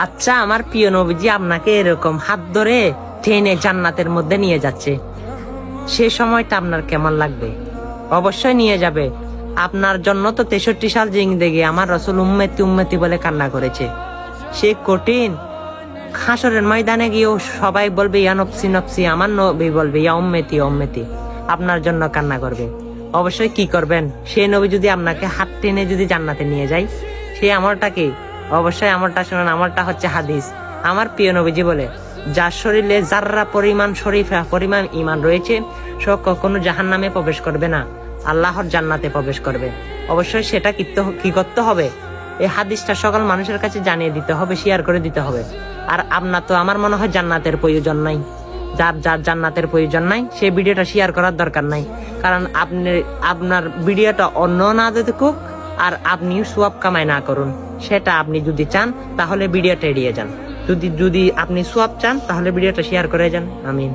আচ্ছা, আমার প্রিয় নবীজি আপনাকে এরকম হাত ধরে টেনে জান্নাতের মধ্যে নিয়ে যাচ্ছে, সে সময়টা আপনার কেমন লাগবে? অবশ্যই নিয়ে যাবে। আপনার জন্য তো 63 সাল জিন্দেগি আমার রাসূল উম্মতি উম্মতি বলে কান্না করেছে। সে কঠিন হাসরের ময়দানে গিয়েও সবাই বলবে ইয়া নফসি নফসি, আমার নবী বলবে ইয়া উম্মতি উম্মতি, আপনার জন্য কান্না করবে। অবশ্যই কি করবেন? সে নবী যদি আপনাকে হাত টেনে যদি জান্নাতে নিয়ে যায়, সে আমলটা কি? অবশ্যই আমলটা শুনুন। আমলটা হচ্ছে হাদিস। আমার প্রিয় নবীজি বলে, যার শরীরে যাররা পরিমাণ শরীফা পরিমাণ ঈমান রয়েছে, সে কখনো জাহান্নামে প্রবেশ করবে না, আল্লাহর জান্নাতে প্রবেশ করবে। অবশ্যই সেটা কি করতে হবে? এই হাদিসটা সকল মানুষের কাছে জানিয়ে দিতে হবে, শেয়ার করে দিতে হবে। আর আপনার তো আমার মনে হয় জান্নাতের প্রয়োজন নাই। যার যার জান্নাতের প্রয়োজন নাই, সেই ভিডিওটা শেয়ার করার দরকার নাই। কারণ আপনার ভিডিওটা অন্য না দেখুক আর আপনি সোয়াব কামাই না করুন। সেটা আপনি যদি চান তাহলে ভিডিওটা এড়িয়ে যান। যদি আপনি সোয়াব চান তাহলে ভিডিওটা শেয়ার করে যান। আমিন।